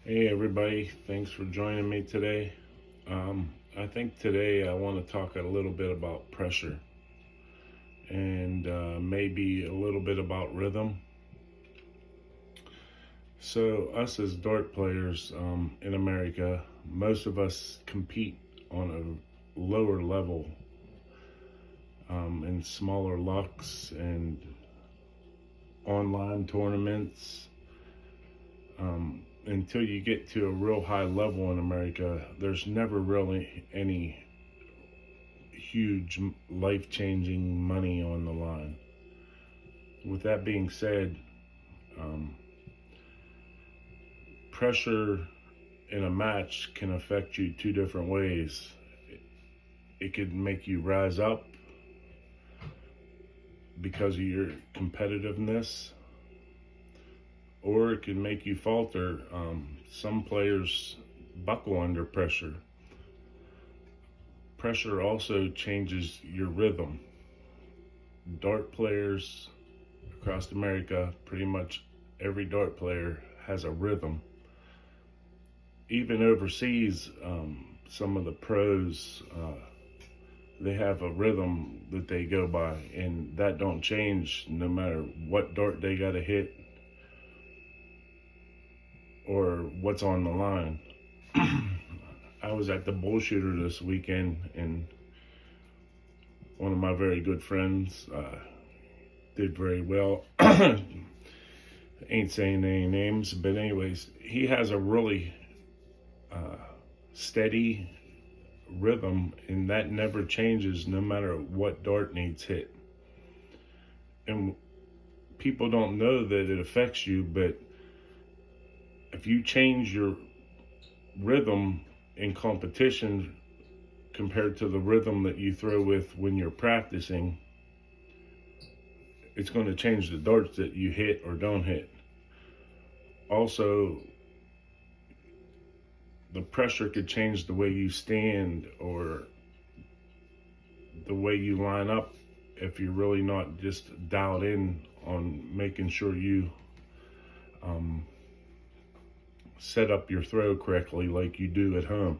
Hey everybody, thanks for joining me today. I think today I want to talk a little bit about pressure and maybe a little bit about rhythm. So, us as dart players in America, most of us compete on a lower level in smaller lucks and online tournaments. Until you get to a real high level in America, there's never really any huge life-changing money on the line. With that being said, um, pressure in a match can affect you two different ways. It could make you rise up because of your competitiveness, or it can make you falter. Some players buckle under pressure. Pressure also changes your rhythm. Dart players across America, pretty much every dart player has a rhythm. Even overseas, some of the pros, they have a rhythm that they go by, and that don't change no matter what dart they got to hit or what's on the line. I was at the bullshooter this weekend, and one of my very good friends did very well. Ain't saying any names, but anyways, he has a really steady rhythm, and that never changes no matter what dart needs hit. And people don't know that it affects you, but if you change your rhythm in competition compared to the rhythm that you throw with when you're practicing, it's going to change the darts that you hit or don't hit. Also, the pressure could change the way you stand or the way you line up if you're really not just dialed in on making sure you set up your throw correctly like you do at home.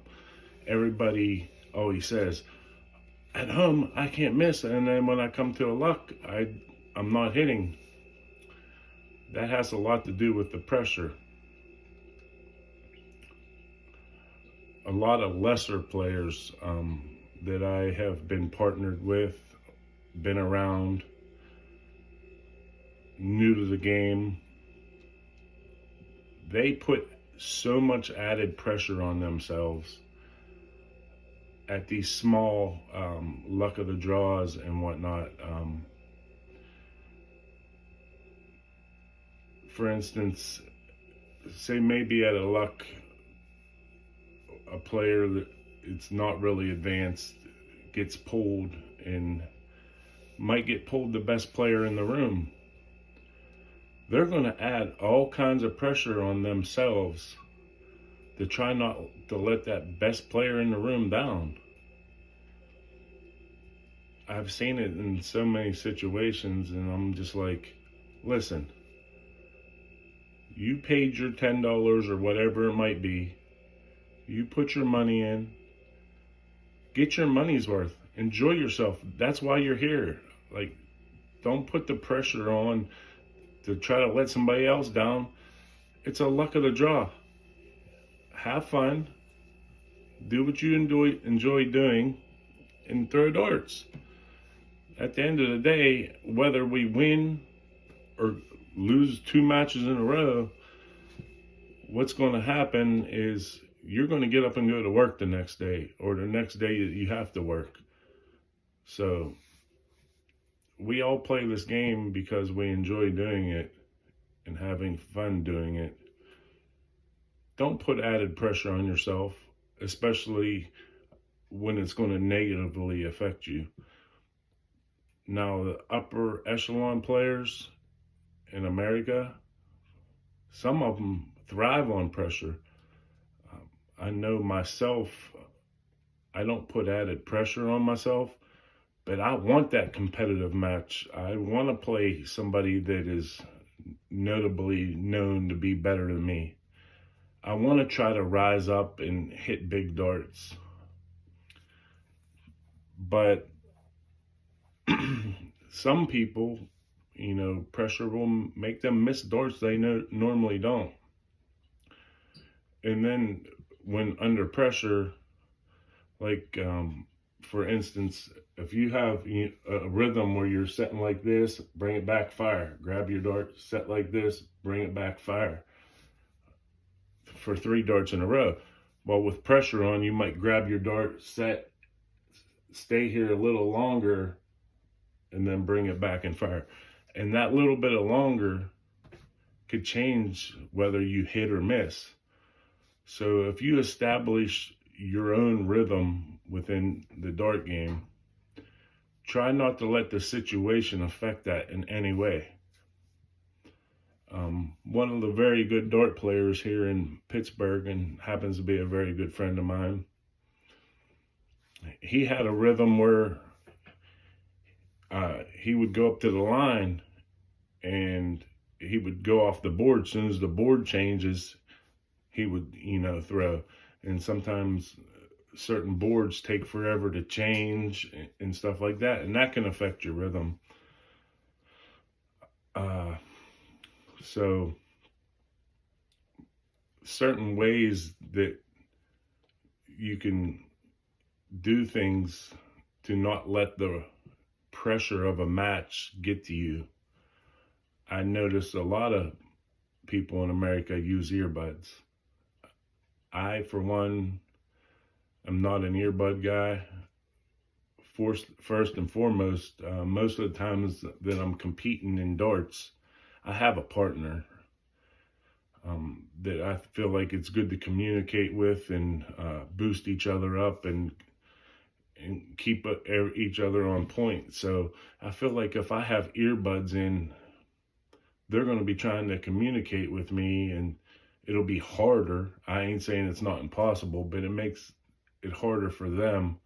Everybody always says, at home I can't miss, and then when I come to a luck, I'm not hitting. That has a lot to do with the pressure. A lot of lesser players that I have been partnered with, been around, new to the game, they put so much added pressure on themselves at these small luck of the draws and whatnot. For instance, say maybe at a luck, a player that it's not really advanced gets pulled and might get pulled the best player in the room. They're going to add all kinds of pressure on themselves to try not to let that best player in the room down. I've seen it in so many situations, and I'm just like, listen, you paid your $10 or whatever it might be. You put your money in. Get your money's worth. Enjoy yourself. That's why you're here. Like, don't put the pressure on to try to let somebody else down. It's a luck of the draw. Have fun. Do what you enjoy doing, and throw darts. At the end of the day, whether we win or lose 2 matches in a row, what's going to happen is you're going to get up and go to work the next day, or the next day that you have to work. So we all play this game because we enjoy doing it and having fun doing it. Don't put added pressure on yourself, especially when it's going to negatively affect you. Now, the upper echelon players in America, some of them thrive on pressure. I know myself, I don't put added pressure on myself, but I want that competitive match. I want to play somebody that is notably known to be better than me. I want to try to rise up and hit big darts, but some people, pressure will make them miss darts they normally don't. And then when under pressure, like for instance, if you have a rhythm where you're setting like this, bring it back, fire, grab your dart, set like this, bring it back, fire, for 3 darts in a row. Well, with pressure on, you might grab your dart, set, stay here a little longer, and then bring it back and fire. And that little bit of longer could change whether you hit or miss. So if you establish your own rhythm within the dart game, try not to let the situation affect that in any way. One of the very good dart players here in Pittsburgh, and happens to be a very good friend of mine, he had a rhythm where he would go up to the line and he would go off the board. As soon as the board changes, he would, throw. And sometimes certain boards take forever to change and stuff like that, and that can affect your rhythm. So certain ways that you can do things to not let the pressure of a match get to you. I notice a lot of people in America use earbuds. I, for one, am not an earbud guy. First and foremost, most of the times that I'm competing in darts, I have a partner that I feel like it's good to communicate with and boost each other up and keep each other on point. So I feel like if I have earbuds in, they're going to be trying to communicate with me, and it'll be harder. I ain't saying it's not impossible, but it makes it harder for them,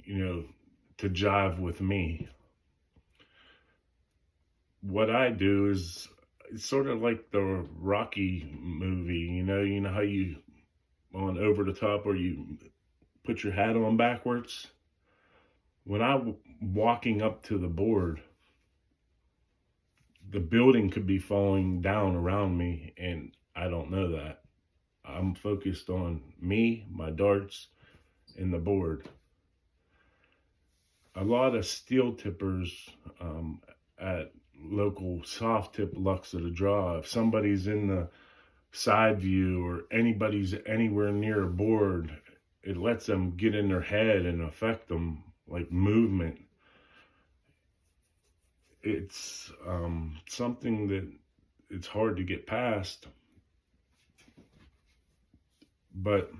to jive with me. What I do is, it's sort of like the Rocky movie, you know how you on Over the Top, or you put your hat on backwards. When I'm walking up to the board, the building could be falling down around me, and I don't know that. I'm focused on me, my darts, and the board. A lot of steel tippers at local soft tip lucks of the draw, if somebody's in the side view or anybody's anywhere near a board, it lets them get in their head and affect them, like movement. It's something that it's hard to get past, but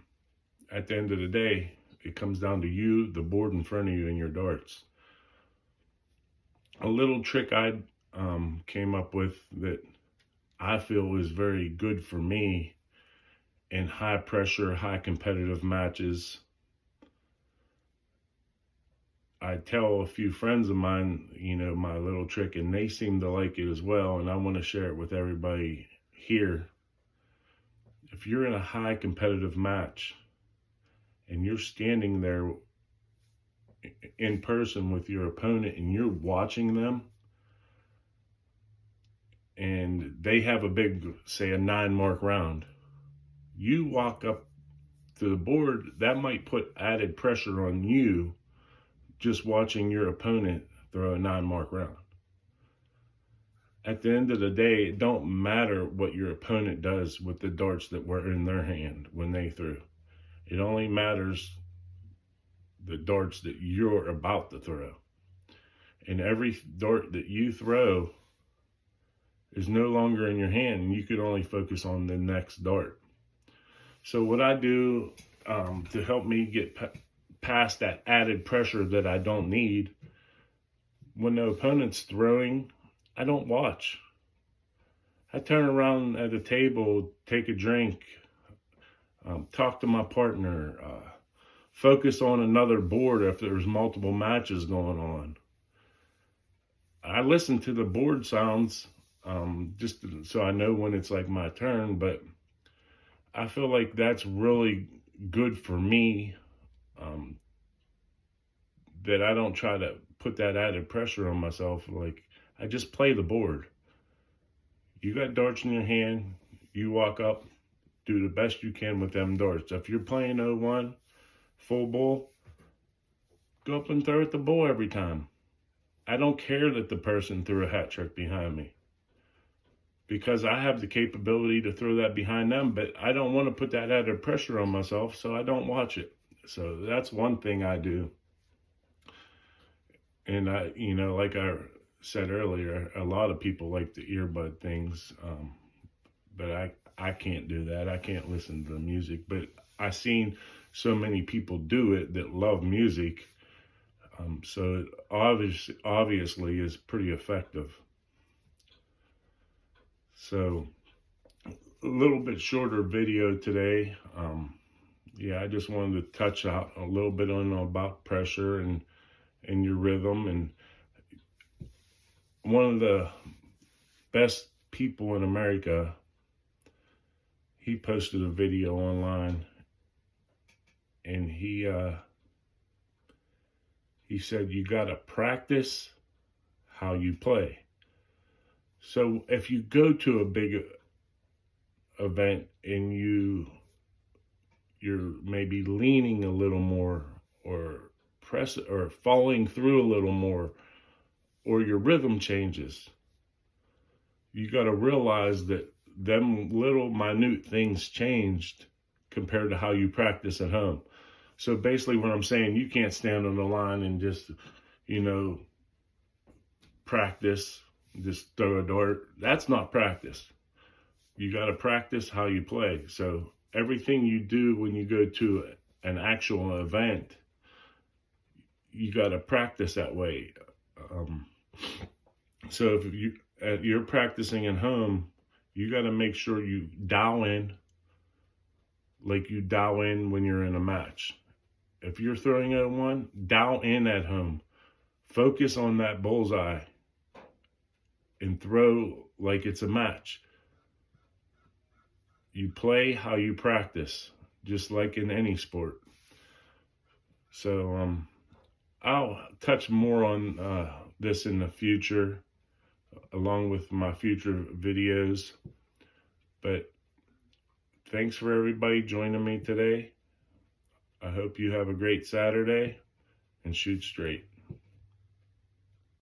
at the end of the day, it comes down to you, the board in front of you, and your darts. A little trick I came up with that I feel is very good for me in high pressure, high competitive matches. I tell a few friends of mine, my little trick, and they seem to like it as well, and I want to share it with everybody here. If you're in a high competitive match and you're standing there in person with your opponent and you're watching them, and they have a big, say, a 9-mark round, you walk up to the board, that might put added pressure on you just watching your opponent throw a 9-mark round. At the end of the day, it don't matter what your opponent does with the darts that were in their hand when they threw. It only matters the darts that you're about to throw. And every dart that you throw is no longer in your hand, and you could only focus on the next dart. So what I do to help me get past that added pressure that I don't need, when the opponent's throwing, I don't watch. I turn around at the table, take a drink, talk to my partner, focus on another board if there's multiple matches going on. I listen to the board sounds just so I know when it's like my turn, but I feel like that's really good for me, um, that I don't try to put that added pressure on myself. Like, I just play the board. You got darts in your hand, you walk up, do the best you can with them darts. If you're playing 0-1, full bull, go up and throw at the bull every time. I don't care that the person threw a hat trick behind me, because I have the capability to throw that behind them, but I don't want to put that added pressure on myself, so I don't watch it. So that's one thing I do. And like I said earlier, a lot of people like the earbud things, but I can't do that. I can't listen to the music, but I've seen so many people do it that love music. So it obviously is pretty effective. So a little bit shorter video today. Yeah, I just wanted to touch out a little bit on about pressure and your rhythm. And one of the best people in America, he posted a video online, and he said you got to practice how you play. So if you go to a big event and you're maybe leaning a little more, or falling through a little more, or your rhythm changes, you got to realize that them little minute things changed compared to how you practice at home. So basically what I'm saying, you can't stand on the line and just, practice, just throw a dart. That's not practice. You got to practice how you play. So everything you do when you go to an actual event, you got to practice that way. So if you're practicing at home, you got to make sure you dial in like you dial in when you're in a match. If you're throwing at one, dial in at home. Focus on that bullseye and throw like it's a match. You play how you practice, just like in any sport. So I'll touch more on this in the future, along with my future videos. But thanks for everybody joining me today. I hope you have a great Saturday, and shoot straight.